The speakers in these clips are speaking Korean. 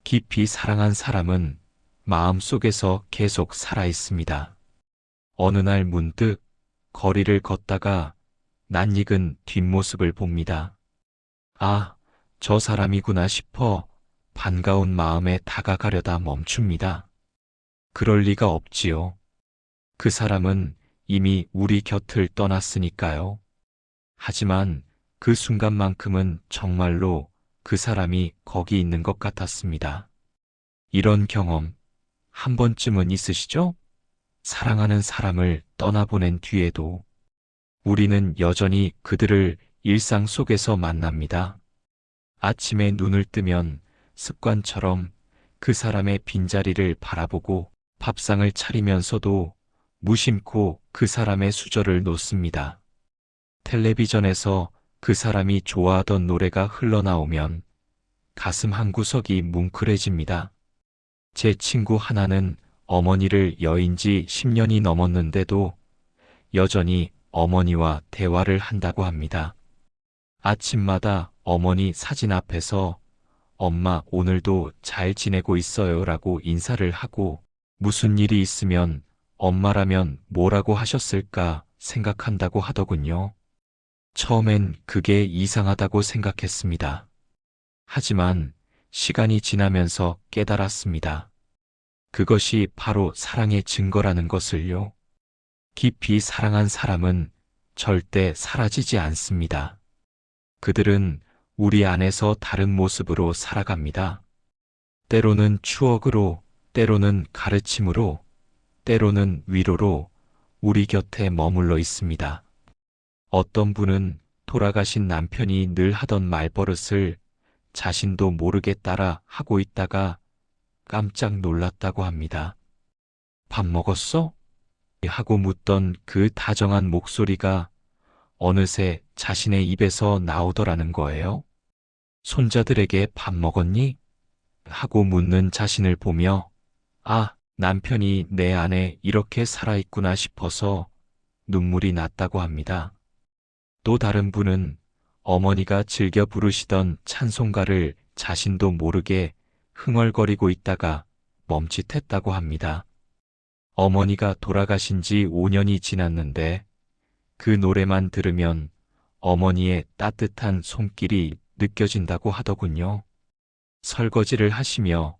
깊이 사랑한 사람은 마음속에서 계속 살아 있습니다. 어느 날 문득 거리를 걷다가 낯익은 뒷모습을 봅니다. 아, 저 사람이구나 싶어 반가운 마음에 다가가려다 멈춥니다. 그럴 리가 없지요. 그 사람은 이미 우리 곁을 떠났으니까요. 하지만 그 순간만큼은 정말로 그 사람이 거기 있는 것 같았습니다. 이런 경험 한 번쯤은 있으시죠? 사랑하는 사람을 떠나보낸 뒤에도 우리는 여전히 그들을 일상 속에서 만납니다. 아침에 눈을 뜨면 습관처럼 그 사람의 빈자리를 바라보고 밥상을 차리면서도 무심코 그 사람의 수저를 놓습니다. 텔레비전에서 그 사람이 좋아하던 노래가 흘러나오면 가슴 한구석이 뭉클해집니다. 제 친구 하나는 어머니를 여인 지 10년이 넘었는데도 여전히 어머니와 대화를 한다고 합니다. 아침마다 어머니 사진 앞에서 엄마 오늘도 잘 지내고 있어요 라고 인사를 하고 무슨 일이 있으면 엄마라면 뭐라고 하셨을까 생각한다고 하더군요. 처음엔 그게 이상하다고 생각했습니다. 하지만 시간이 지나면서 깨달았습니다. 그것이 바로 사랑의 증거라는 것을요. 깊이 사랑한 사람은 절대 사라지지 않습니다. 그들은 우리 안에서 다른 모습으로 살아갑니다. 때로는 추억으로, 때로는 가르침으로, 때로는 위로로 우리 곁에 머물러 있습니다. 어떤 분은 돌아가신 남편이 늘 하던 말버릇을 자신도 모르게 따라 하고 있다가 깜짝 놀랐다고 합니다. 밥 먹었어? 하고 묻던 그 다정한 목소리가 어느새 자신의 입에서 나오더라는 거예요. 손자들에게 밥 먹었니? 하고 묻는 자신을 보며 아, 남편이 내 안에 이렇게 살아있구나 싶어서 눈물이 났다고 합니다. 또 다른 분은 어머니가 즐겨 부르시던 찬송가를 자신도 모르게 흥얼거리고 있다가 멈칫했다고 합니다. 어머니가 돌아가신 지 5년이 지났는데 그 노래만 들으면 어머니의 따뜻한 손길이 느껴진다고 하더군요. 설거지를 하시며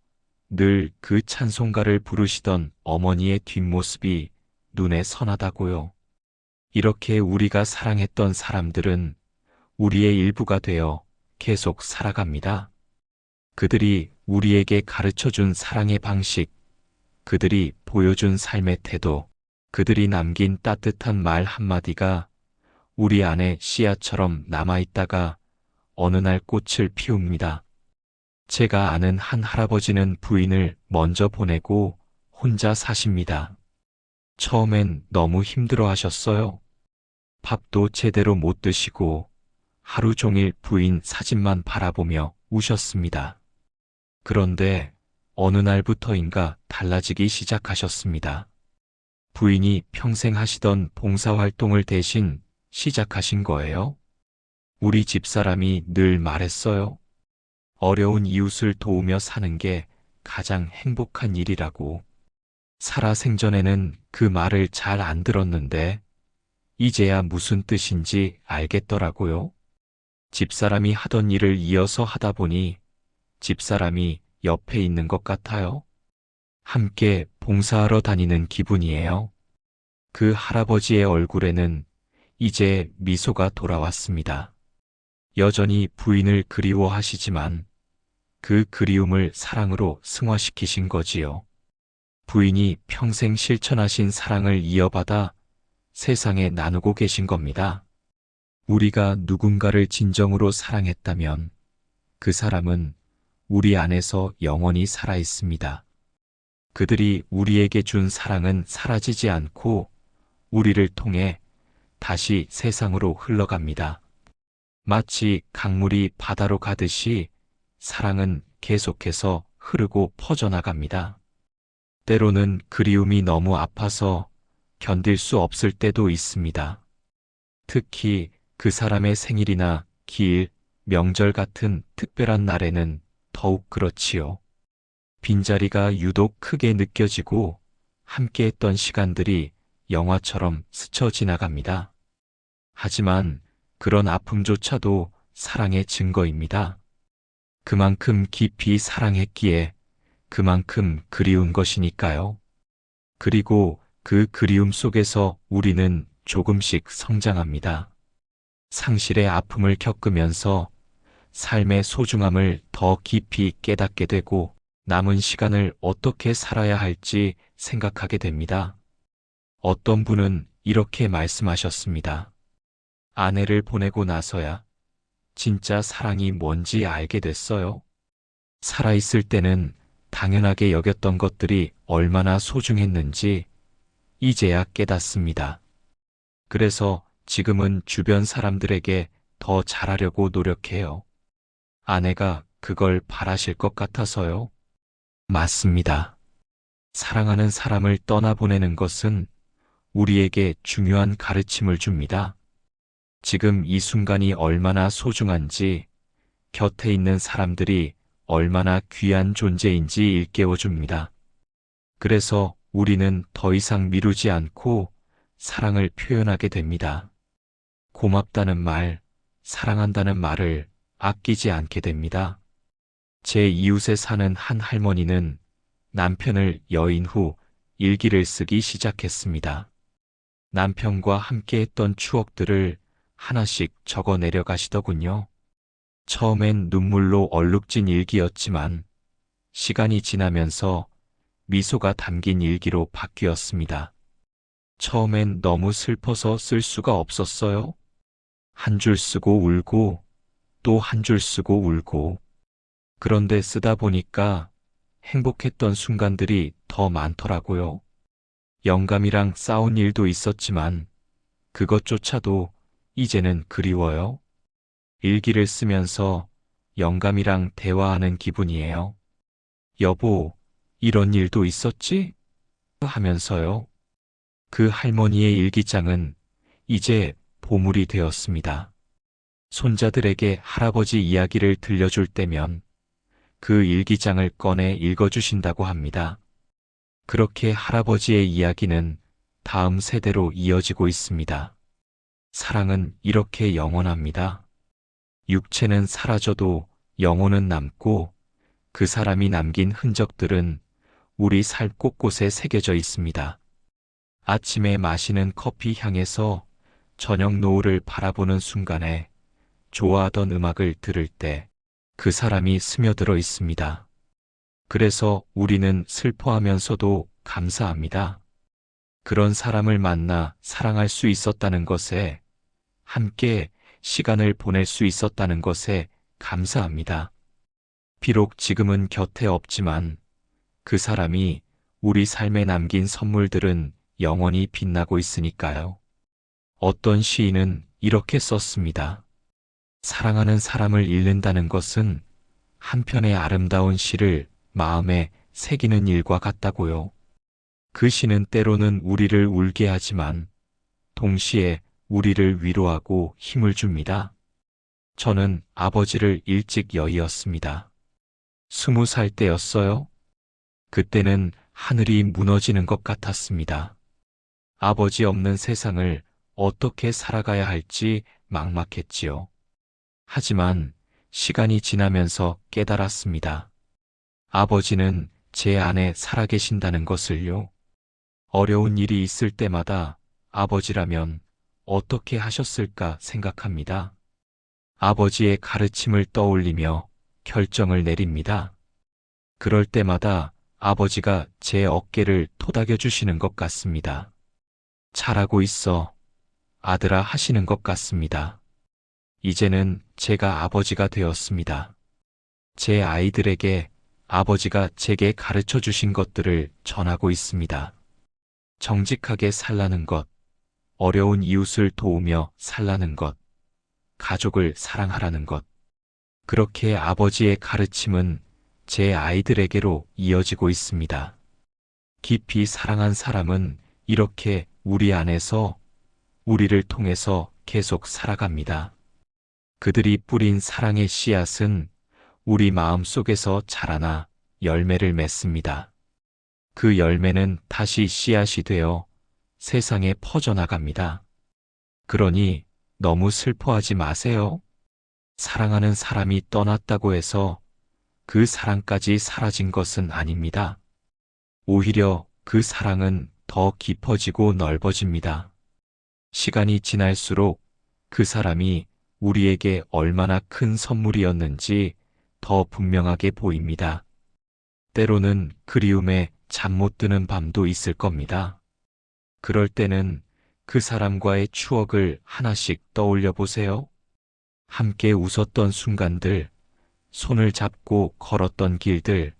늘 그 찬송가를 부르시던 어머니의 뒷모습이 눈에 선하다고요. 이렇게 우리가 사랑했던 사람들은 우리의 일부가 되어 계속 살아갑니다. 그들이 우리에게 가르쳐준 사랑의 방식, 그들이 보여준 삶의 태도, 그들이 남긴 따뜻한 말 한마디가 우리 안에 씨앗처럼 남아있다가 어느 날 꽃을 피웁니다. 제가 아는 한 할아버지는 부인을 먼저 보내고 혼자 사십니다. 처음엔 너무 힘들어 하셨어요. 밥도 제대로 못 드시고 하루 종일 부인 사진만 바라보며 우셨습니다. 그런데 어느 날부터인가 달라지기 시작하셨습니다. 부인이 평생 하시던 봉사활동을 대신 시작하신 거예요. 우리 집사람이 늘 말했어요. 어려운 이웃을 도우며 사는 게 가장 행복한 일이라고. 살아생전에는 그 말을 잘 안 들었는데 이제야 무슨 뜻인지 알겠더라고요. 집사람이 하던 일을 이어서 하다 보니 집사람이 옆에 있는 것 같아요. 함께 봉사하러 다니는 기분이에요. 그 할아버지의 얼굴에는 이제 미소가 돌아왔습니다. 여전히 부인을 그리워하시지만 그 그리움을 사랑으로 승화시키신 거지요. 부인이 평생 실천하신 사랑을 이어받아 세상에 나누고 계신 겁니다. 우리가 누군가를 진정으로 사랑했다면 그 사람은 우리 안에서 영원히 살아 있습니다. 그들이 우리에게 준 사랑은 사라지지 않고 우리를 통해 다시 세상으로 흘러갑니다. 마치 강물이 바다로 가듯이 사랑은 계속해서 흐르고 퍼져나갑니다. 때로는 그리움이 너무 아파서 견딜 수 없을 때도 있습니다. 특히 그 사람의 생일이나 기일, 명절 같은 특별한 날에는 더욱 그렇지요. 빈자리가 유독 크게 느껴지고 함께했던 시간들이 영화처럼 스쳐 지나갑니다. 하지만 그런 아픔조차도 사랑의 증거입니다. 그만큼 깊이 사랑했기에 그만큼 그리운 것이니까요. 그리고 그 그리움 속에서 우리는 조금씩 성장합니다. 상실의 아픔을 겪으면서 삶의 소중함을 더 깊이 깨닫게 되고 남은 시간을 어떻게 살아야 할지 생각하게 됩니다. 어떤 분은 이렇게 말씀하셨습니다. 아내를 보내고 나서야 진짜 사랑이 뭔지 알게 됐어요. 살아있을 때는 당연하게 여겼던 것들이 얼마나 소중했는지 이제야 깨닫습니다. 그래서 지금은 주변 사람들에게 더 잘하려고 노력해요. 아내가 그걸 바라실 것 같아서요. 맞습니다. 사랑하는 사람을 떠나보내는 것은 우리에게 중요한 가르침을 줍니다. 지금 이 순간이 얼마나 소중한지, 곁에 있는 사람들이 얼마나 귀한 존재인지 일깨워줍니다. 그래서 우리는 더 이상 미루지 않고 사랑을 표현하게 됩니다. 고맙다는 말, 사랑한다는 말을 아끼지 않게 됩니다. 제 이웃에 사는 한 할머니는 남편을 여인 후 일기를 쓰기 시작했습니다. 남편과 함께했던 추억들을 하나씩 적어 내려가시더군요. 처음엔 눈물로 얼룩진 일기였지만 시간이 지나면서 미소가 담긴 일기로 바뀌었습니다. 처음엔 너무 슬퍼서 쓸 수가 없었어요. 한 줄 쓰고 울고 또 한 줄 쓰고 울고. 그런데 쓰다 보니까 행복했던 순간들이 더 많더라고요. 영감이랑 싸운 일도 있었지만 그것조차도 이제는 그리워요. 일기를 쓰면서 영감이랑 대화하는 기분이에요. 여보, 이런 일도 있었지? 하면서요. 그 할머니의 일기장은 이제 보물이 되었습니다. 손자들에게 할아버지 이야기를 들려줄 때면 그 일기장을 꺼내 읽어주신다고 합니다. 그렇게 할아버지의 이야기는 다음 세대로 이어지고 있습니다. 사랑은 이렇게 영원합니다. 육체는 사라져도 영혼은 남고 그 사람이 남긴 흔적들은 우리 삶 곳곳에 새겨져 있습니다. 아침에 마시는 커피 향에서 저녁 노을을 바라보는 순간에 좋아하던 음악을 들을 때 그 사람이 스며들어 있습니다. 그래서 우리는 슬퍼하면서도 감사합니다. 그런 사람을 만나 사랑할 수 있었다는 것에, 함께 시간을 보낼 수 있었다는 것에 감사합니다. 비록 지금은 곁에 없지만 그 사람이 우리 삶에 남긴 선물들은 영원히 빛나고 있으니까요. 어떤 시인은 이렇게 썼습니다. 사랑하는 사람을 잃는다는 것은 한편의 아름다운 시를 마음에 새기는 일과 같다고요. 그 시는 때로는 우리를 울게 하지만 동시에 우리를 위로하고 힘을 줍니다. 저는 아버지를 일찍 여의었습니다. 20살 때였어요. 그때는 하늘이 무너지는 것 같았습니다. 아버지 없는 세상을 어떻게 살아가야 할지 막막했지요. 하지만 시간이 지나면서 깨달았습니다. 아버지는 제 안에 살아계신다는 것을요. 어려운 일이 있을 때마다 아버지라면 어떻게 하셨을까 생각합니다. 아버지의 가르침을 떠올리며 결정을 내립니다. 그럴 때마다 아버지가 제 어깨를 토닥여 주시는 것 같습니다. 잘하고 있어, 아들아 하시는 것 같습니다. 이제는 제가 아버지가 되었습니다. 제 아이들에게 아버지가 제게 가르쳐 주신 것들을 전하고 있습니다. 정직하게 살라는 것, 어려운 이웃을 도우며 살라는 것, 가족을 사랑하라는 것. 그렇게 아버지의 가르침은 제 아이들에게로 이어지고 있습니다. 깊이 사랑한 사람은 이렇게 우리 안에서, 우리를 통해서 계속 살아갑니다. 그들이 뿌린 사랑의 씨앗은 우리 마음 속에서 자라나 열매를 맺습니다. 그 열매는 다시 씨앗이 되어 세상에 퍼져나갑니다. 그러니 너무 슬퍼하지 마세요. 사랑하는 사람이 떠났다고 해서 그 사랑까지 사라진 것은 아닙니다. 오히려 그 사랑은 더 깊어지고 넓어집니다. 시간이 지날수록 그 사람이 우리에게 얼마나 큰 선물이었는지 더 분명하게 보입니다. 때로는 그리움에 잠 못 드는 밤도 있을 겁니다. 그럴 때는 그 사람과의 추억을 하나씩 떠올려 보세요. 함께 웃었던 순간들, 손을 잡고 걸었던 길들,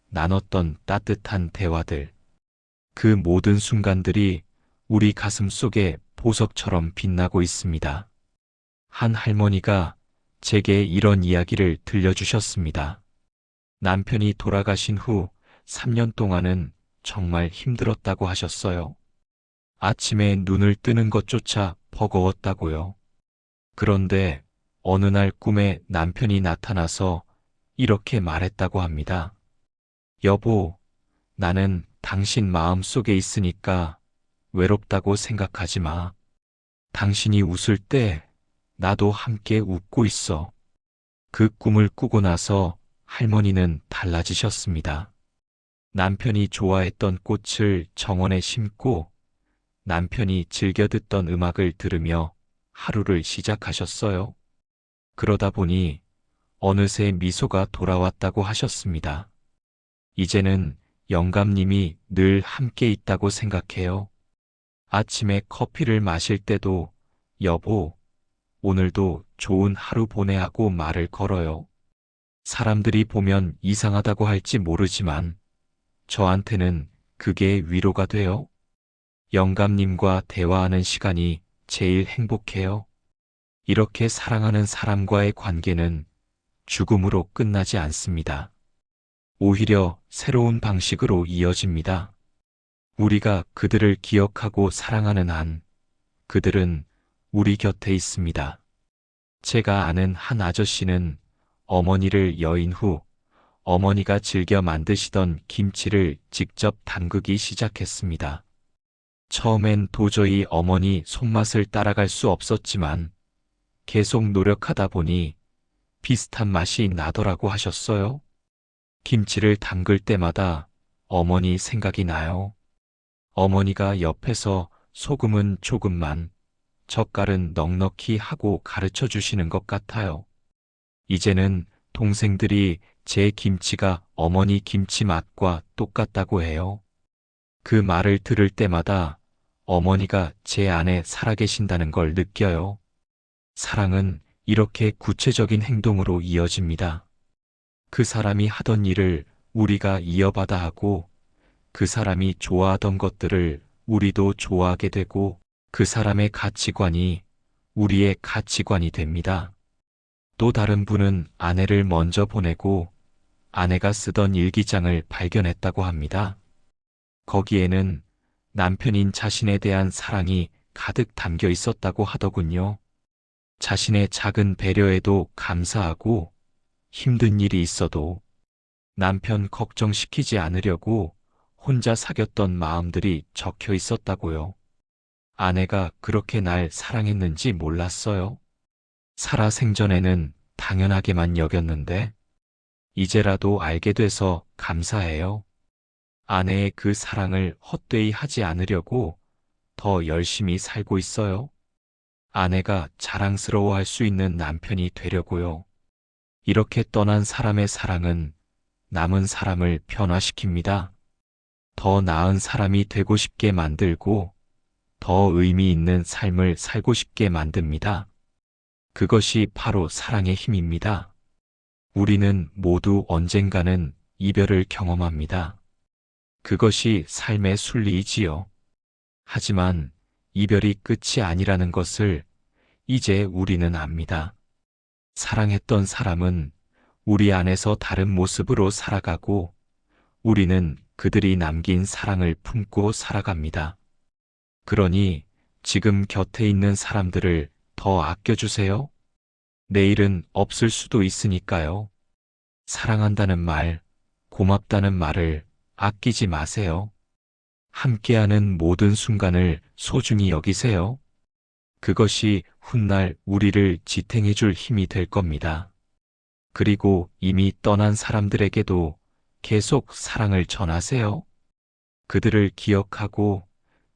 나눴던 따뜻한 대화들. 그 모든 순간들이 우리 가슴 속에 보석처럼 빛나고 있습니다. 한 할머니가 제게 이런 이야기를 들려주셨습니다. 남편이 돌아가신 후 3년 동안은 정말 힘들었다고 하셨어요. 아침에 눈을 뜨는 것조차 버거웠다고요. 그런데 어느 날 꿈에 남편이 나타나서 이렇게 말했다고 합니다. 여보, 나는 당신 마음 속에 있으니까 외롭다고 생각하지 마. 당신이 웃을 때 나도 함께 웃고 있어. 그 꿈을 꾸고 나서 할머니는 달라지셨습니다. 남편이 좋아했던 꽃을 정원에 심고 남편이 즐겨 듣던 음악을 들으며 하루를 시작하셨어요. 그러다 보니 어느새 미소가 돌아왔다고 하셨습니다. 이제는 영감님이 늘 함께 있다고 생각해요. 아침에 커피를 마실 때도 여보, 오늘도 좋은 하루 보내 하고 말을 걸어요. 사람들이 보면 이상하다고 할지 모르지만 저한테는 그게 위로가 돼요. 영감님과 대화하는 시간이 제일 행복해요. 이렇게 사랑하는 사람과의 관계는 죽음으로 끝나지 않습니다. 오히려 새로운 방식으로 이어집니다. 우리가 그들을 기억하고 사랑하는 한, 그들은 우리 곁에 있습니다. 제가 아는 한 아저씨는 어머니를 여인 후 어머니가 즐겨 만드시던 김치를 직접 담그기 시작했습니다. 처음엔 도저히 어머니 손맛을 따라갈 수 없었지만 계속 노력하다 보니 비슷한 맛이 나더라고 하셨어요. 김치를 담글 때마다 어머니 생각이 나요. 어머니가 옆에서 소금은 조금만, 젓갈은 넉넉히 하고 가르쳐 주시는 것 같아요. 이제는 동생들이 제 김치가 어머니 김치 맛과 똑같다고 해요. 그 말을 들을 때마다 어머니가 제 안에 살아계신다는 걸 느껴요. 사랑은 이렇게 구체적인 행동으로 이어집니다. 그 사람이 하던 일을 우리가 이어받아 하고 그 사람이 좋아하던 것들을 우리도 좋아하게 되고 그 사람의 가치관이 우리의 가치관이 됩니다. 또 다른 분은 아내를 먼저 보내고 아내가 쓰던 일기장을 발견했다고 합니다. 거기에는 남편인 자신에 대한 사랑이 가득 담겨 있었다고 하더군요. 자신의 작은 배려에도 감사하고 힘든 일이 있어도 남편 걱정시키지 않으려고 혼자 사귀었던 마음들이 적혀 있었다고요. 아내가 그렇게 날 사랑했는지 몰랐어요. 살아생전에는 당연하게만 여겼는데 이제라도 알게 돼서 감사해요. 아내의 그 사랑을 헛되이 하지 않으려고 더 열심히 살고 있어요. 아내가 자랑스러워할 수 있는 남편이 되려고요. 이렇게 떠난 사람의 사랑은 남은 사람을 변화시킵니다. 더 나은 사람이 되고 싶게 만들고 더 의미 있는 삶을 살고 싶게 만듭니다. 그것이 바로 사랑의 힘입니다. 우리는 모두 언젠가는 이별을 경험합니다. 그것이 삶의 순리이지요. 하지만 이별이 끝이 아니라는 것을 이제 우리는 압니다. 사랑했던 사람은 우리 안에서 다른 모습으로 살아가고 우리는 그들이 남긴 사랑을 품고 살아갑니다. 그러니 지금 곁에 있는 사람들을 더 아껴주세요. 내일은 없을 수도 있으니까요. 사랑한다는 말 고맙다는 말을 아끼지 마세요. 함께하는 모든 순간을 소중히 여기세요. 그것이 훗날 우리를 지탱해 줄 힘이 될 겁니다. 그리고 이미 떠난 사람들에게도 계속 사랑을 전하세요. 그들을 기억하고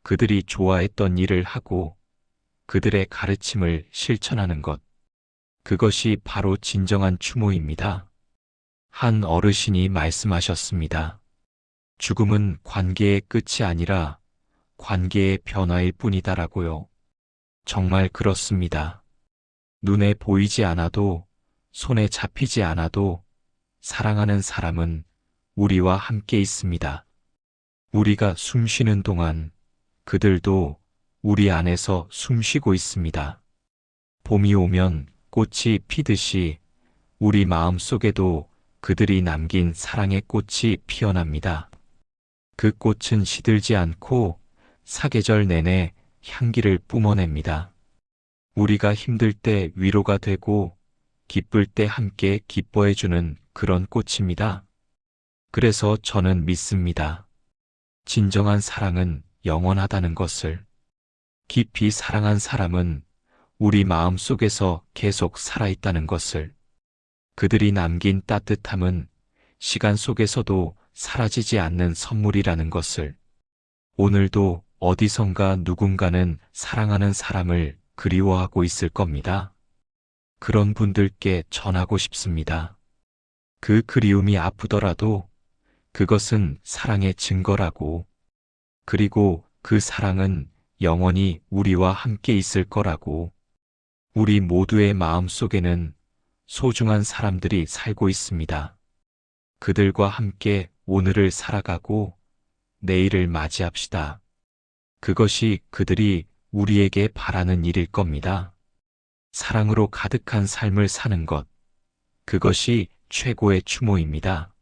그들이 좋아했던 일을 하고 그들의 가르침을 실천하는 것. 그것이 바로 진정한 추모입니다. 한 어르신이 말씀하셨습니다. 죽음은 관계의 끝이 아니라 관계의 변화일 뿐이다라고요. 정말 그렇습니다. 눈에 보이지 않아도, 손에 잡히지 않아도 사랑하는 사람은 우리와 함께 있습니다. 우리가 숨 쉬는 동안 그들도 우리 안에서 숨 쉬고 있습니다. 봄이 오면 꽃이 피듯이 우리 마음 속에도 그들이 남긴 사랑의 꽃이 피어납니다. 그 꽃은 시들지 않고 사계절 내내 향기를 뿜어냅니다. 우리가 힘들 때 위로가 되고 기쁠 때 함께 기뻐해주는 그런 꽃입니다. 그래서 저는 믿습니다. 진정한 사랑은 영원하다는 것을. 깊이 사랑한 사람은 우리 마음 속에서 계속 살아있다는 것을. 그들이 남긴 따뜻함은 시간 속에서도 사라지지 않는 선물이라는 것을. 오늘도 어디선가 누군가는 사랑하는 사람을 그리워하고 있을 겁니다. 그런 분들께 전하고 싶습니다. 그 그리움이 아프더라도 그것은 사랑의 증거라고. 그리고 그 사랑은 영원히 우리와 함께 있을 거라고. 우리 모두의 마음 속에는 소중한 사람들이 살고 있습니다. 그들과 함께 오늘을 살아가고 내일을 맞이합시다. 그것이 그들이 우리에게 바라는 일일 겁니다. 사랑으로 가득한 삶을 사는 것. 그것이 최고의 추모입니다.